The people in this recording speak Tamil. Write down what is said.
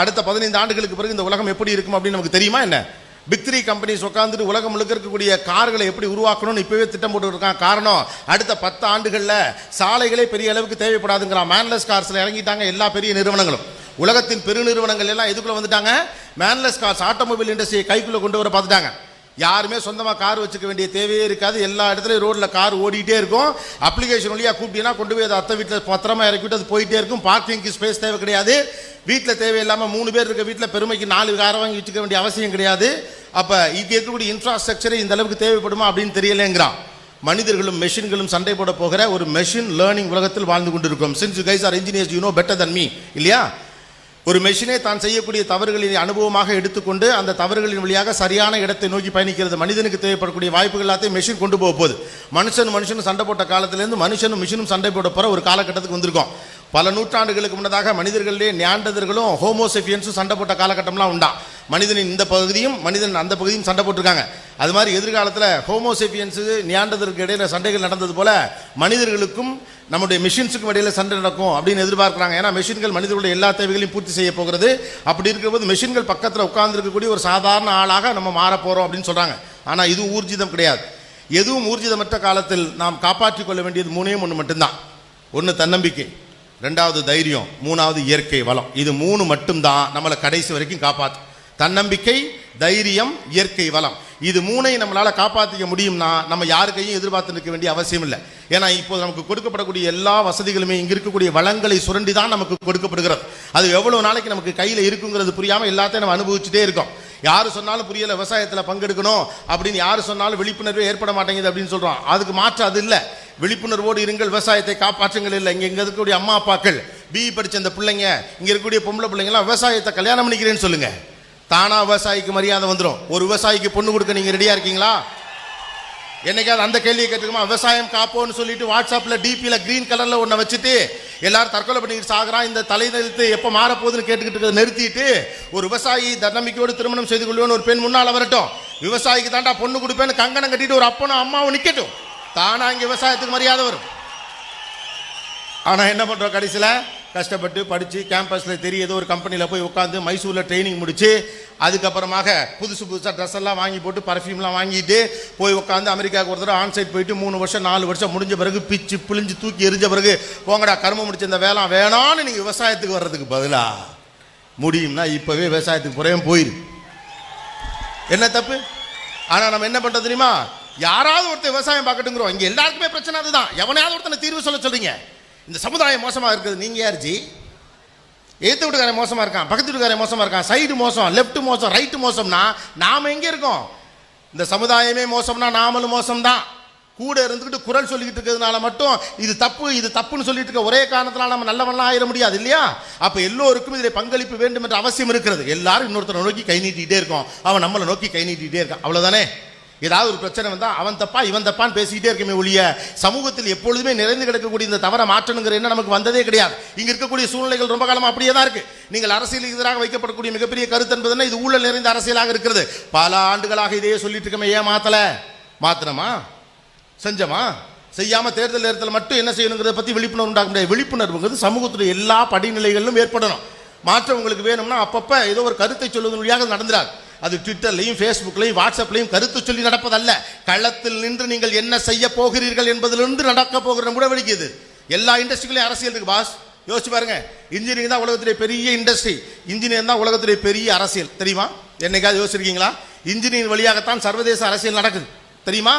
அடுத்த 15 ஆண்டுகளுக்கு பிறகு இந்த உலகம் எப்படி இருக்கும் அப்படின்னு நமக்கு தெரியுமா என்ன? பிக் 3 கம்பெனிஸ் உட்காந்துட்டு உலகம் முழுக்க இருக்கக்கூடிய கார்களை எப்படி உருவாக்கணும்னு இப்பவே திட்டம் போட்டு இருக்காங்க. காரணம், அடுத்த 10 ஆண்டுகளில் சாலைகளே பெரிய அளவுக்கு தேவைப்படாதுங்கிறான். மேன்லெஸ் கார்ஸ்ல இறங்கிட்டாங்க எல்லா பெரிய நிறுவனங்களும். உலகத்தின் பெருநிறுவனங்கள் எல்லாம் எதுக்குள்ள வந்துட்டாங்க? மேன்லெஸ் கார்ஸ், ஆட்டோமொபைல் இண்டஸ்ட்ரியை கைக்குள்ள கொண்டு வர பார்த்துட்டாங்க. யாருமே சொந்தமாக கார் வச்சுக்க வேண்டிய தேவையே இருக்காது. எல்லா இடத்துலையும் ரோட்டில் கார் ஓடிட்டே இருக்கும். அப்ளிகேஷன் வழியாக கூப்பிட்டீங்கன்னா கொண்டு போய் அதை அத்தை வீட்டில் பத்திரமா இறக்கிவிட்டு அது போயிட்டே இருக்கும். பார்க்கிங்க்கு ஸ்பேஸ் தேவை கிடையாது. வீட்டில் தேவையில்லாமல் 3 பேர் இருக்க வீட்டில் பெருமைக்கு 4 காரை வாங்கி வச்சுக்க வேண்டிய அவசியம் கிடையாது. அப்போ இது இருக்கக்கூடிய இன்ஃப்ராஸ்ட்ரக்சரே இந்த அளவுக்கு தேவைப்படுமா அப்படின்னு தெரியலேங்கிறான். மனிதர்களும் மெஷின்களும் சண்டை போட போகிற ஒரு மெஷின் லேர்னிங் உலகத்தில் வாழ்ந்து கொண்டிருக்கும். Since you guys are engineers, you know better than me, இல்லையா? ஒரு மெஷினே தான் செய்யக்கூடிய தவறுகளை அனுபவமாக எடுத்துக்கொண்டு அந்த தவறுகளின் வழியாக சரியான இடத்தை நோக்கி பயணிக்கிறது. மனிதனுக்கு தேவைப்படக்கூடிய வாய்ப்புகள் எல்லாத்தையும் மெஷின் கொண்டு போக போகுது. மனுஷனும் சண்டை போட்ட காலத்திலேருந்து மனுஷனும் மிஷினும் சண்டை போட போகிற ஒரு காலகட்டத்துக்கு வந்திருக்கோம். பல நூற்றாண்டுகளுக்கு முன்னதாக மனிதர்களிலே நியாண்டதர்களும் ஹோமோசெஃபியன்ஸும் சண்டை போட்ட காலகட்டம்லாம் உண்டா. மனிதனின் இந்த பகுதியும் மனிதன் அந்த பகுதியும் சண்டை போட்டிருக்காங்க. அது மாதிரி எதிர்காலத்தில் ஹோமோசெஃபியன்ஸு நியாண்டதற்கு இடையில சண்டைகள் நடந்தது போல மனிதர்களுக்கும் நம்முடைய மிஷின்ஸுக்கும் இடையில சண்டை நடக்கும் அப்படின்னு எதிர்பார்க்குறாங்க. ஏன்னா மெஷின்கள் மனிதர்களுடைய எல்லா தேவைகளையும் பூர்த்தி செய்ய போகிறது. அப்படி இருக்கும்போது மெஷின்கள் பக்கத்தில் உட்கார்ந்துருக்கக்கூடிய ஒரு சாதாரண ஆளாக நம்ம மாற போகிறோம் அப்படின்னு சொல்கிறாங்க. ஆனால் இதுவும் ஊர்ஜிதம் கிடையாது. எதுவும் ஊர்ஜிதமற்ற காலத்தில் நாம் காப்பாற்றிக் கொள்ள வேண்டியது 3 மட்டும்தான். 1 தன்னம்பிக்கை, 2வது தைரியம், 3வது இயற்கை வளம். இது 3 மட்டும்தான் நம்மளை கடைசி வரைக்கும் காப்பாற்றும். தன்னம்பிக்கை, தைரியம், இயற்கை வளம். இது 3ஐயும் நம்மளால காப்பாற்றிக்க முடியும்னா நம்ம யாருக்கையும் எதிர்பார்த்து நிற்க வேண்டிய அவசியம் இல்லை. ஏன்னா இப்போ நமக்கு கொடுக்கப்படக்கூடிய எல்லா வசதிகளுமே இங்க இருக்கக்கூடிய வளங்களை சுரண்டி தான் நமக்கு கொடுக்கப்படுகிறது. அது எவ்வளவு நாளைக்கு நமக்கு கையில் இருக்குங்கிறது புரியாமல் எல்லாத்தையும் நம்ம அனுபவிச்சுட்டே இருக்கோம். யாரு சொன்னாலும் புரியல, விவசாயத்தில் பங்கெடுக்கணும் அப்படின்னு யாரு சொன்னாலும் விழிப்புணர்வே ஏற்பட மாட்டேங்குது அப்படின்னு சொல்றோம். அதுக்கு மாற்று அது இல்லை. விழிப்புணர்வோடு இருங்கள், விவசாயத்தை காப்பாற்றுங்கள். இல்லை, இங்க இருக்கக்கூடிய அம்மா அப்பாக்கள், பிஇ படிச்ச அந்த பிள்ளைங்க, இங்க இருக்கக்கூடிய பொம்பளை பிள்ளைங்கலாம் விவசாயத்தை கல்யாணம் பண்ணிக்கிறேன்னு சொல்லுங்க. தானா விவசாயிக்கு மரியாதை வந்துடும். ஒரு விவசாயிக்கு பொண்ணு கொடுக்க நீங்க ரெடியா இருக்கீங்களா? என்னைக்காவது அந்த கேள்வியை கேட்டுக்குமா? விவசாயம் காப்போன்னு சொல்லிட்டு வாட்ஸ்அப்ல டிபியில கிரீன் கலர்ல ஒன்ன வச்சுட்டு எல்லாரும் தற்கொலை பண்ணிட்டு சாகுறான். இந்த தலைநிறுத்து எப்ப மாறப்போகுதுன்னு கேட்டுக்கிட்டு நிறுத்திட்டு ஒரு விவசாயி தன்னம்பிக்கையோடு திருமணம் செய்து கொள்வேன்னு ஒரு பெண் முன்னால வரட்டும். விவசாயிக்கு தாண்டா பொண்ணு கொடுப்பேன்னு கங்கணம் கட்டிட்டு ஒரு அப்பனும் அம்மாவும் நிக்கட்டும். தானா இங்க விவசாயத்துக்கு மரியாதை வரும். ஆனா என்ன பண்றோம்? கடைசியில் கஷ்டப்பட்டு படித்து கேம்பஸில் தெரிய ஏதோ ஒரு கம்பெனியில் போய் உட்காந்து மைசூரில் ட்ரைனிங் முடித்து அதுக்கப்புறமாக புதுசாக ட்ரெஸ் எல்லாம் வாங்கி போட்டு பர்ஃப்யூம்லாம் வாங்கிட்டு போய் உட்காந்து அமெரிக்காவுக்கு ஒரு தடவை ஆன்சைட் போயிட்டு 3 வருஷம் 4 வருஷம் முடிஞ்ச பிறகு பிச்சு பிழிஞ்சு தூக்கி எரிஞ்ச பிறகு போங்கடா கர்மம் முடிச்ச இந்த வேலை வேணான்னு நீங்கள் விவசாயத்துக்கு வர்றதுக்கு பதிலாக முடியும்னா இப்போவே விவசாயத்துக்கு புறையும் போயிரு. என்ன தப்பு? ஆனால் நம்ம என்ன பண்ணுறது தெரியுமா? யாராவது ஒருத்தர் விவசாயம் பார்க்கட்டுங்கிறோம். இங்கே எல்லாருக்குமே பிரச்சனை அதுதான். எவனையாவது ஒருத்தனை தீர்வு சொல்றீங்க. இந்த சமுதாயம் மோசமாக இருக்குது. நீங்கள் யார் ஜி? எதிர்த்து வீட்டுக்காரன் மோசமாக இருக்கான், பக்கத்து வீட்டுக்காரன் மோசமாக இருக்கான், சைடு மோசம், லெஃப்ட் மோசம், ரைட்டு மோசம்னா நாம் எங்கே இருக்கோம்? இந்த சமுதாயமே மோசம்னா நாமளும் மோசம்தான். கூட இருந்துக்கிட்டு குரல் சொல்லிக்கிட்டு இருக்கிறதுனால மட்டும் இது தப்புன்னு சொல்லிட்டு இருக்க ஒரே காரணத்தினால நம்ம நல்லவன்லாம் ஆயிட முடியாது, இல்லையா? அப்போ எல்லோருக்கும் இதில் பங்களிப்பு வேண்டும் என்ற அவசியம் இருக்கிறது. எல்லாரும் இன்னொருத்தரை நோக்கி கை நீட்டிகிட்டே இருக்கோம், அவன் நம்மளை நோக்கி கை நீட்டிகிட்டே இருக்கான். அவ்வளோதானே? ஏதாவது ஒரு பிரச்சனை வந்தால் அவன் தப்பா இவன் தப்பான்னு பேசிக்கிட்டே இருக்குமே ஒழிய சமூகத்தில் எப்பொழுதுமே நிறைந்து கிடக்கக்கூடிய இந்த தவறை மாற்றணுங்கிற என்ன நமக்கு வந்ததே கிடையாது. இங்கே இருக்கக்கூடிய சூழ்நிலைகள் ரொம்ப காலமாக அப்படியே தான் இருக்கு. நீங்கள் அரசியலுக்கு எதிராக வைக்கப்படக்கூடிய மிகப்பெரிய கருத்து என்பதுன்னா இது ஊழல் நிறைந்த அரசியலாக இருக்கிறது. பல ஆண்டுகளாக இதையே சொல்லிட்டு இருக்கமே. ஏன் மாத்தனமா செஞ்சமா செய்யாம தேர்தல் நேரத்தில் மட்டும் என்ன செய்யணுங்கிறத பற்றி விழிப்புணர்வு உண்டாக முடியாது. விழிப்புணர்வுங்கிறது சமூகத்துடைய எல்லா படிநிலைகளிலும் ஏற்படணும். மாற்றம் உங்களுக்கு வேணும்னா அப்பப்போ ஏதோ ஒரு கருத்தை சொல்வதன் வழியாக நடந்துடாது. அது ட்விட்டர்லையும் ஃபேஸ்புக்லையும் வாட்ஸ்அப்லையும் கருத்து சொல்லி நடப்பதல்ல. களத்தில் நின்று நீங்கள் என்ன செய்ய போகிறீர்கள் என்பதிலிருந்து நடக்க போகிற முடிவெடுக்குது. எல்லா இண்டஸ்ட்ரிகளையும் அரசியல் இருக்கு பாஸ். யோசிச்சு பாருங்க. இன்ஜினியரிங் தான் உலகத்திலே பெரிய இண்டஸ்ட்ரி, இன்ஜினியர் தான் உலகத்திலே பெரிய அரசியல். தெரியுமா? என்னைக்காவது யோசிச்சிருக்கீங்களா? இன்ஜினியரிங் வழியாகத்தான் சர்வதேச அரசியல் நடக்குது. தெரியுமா?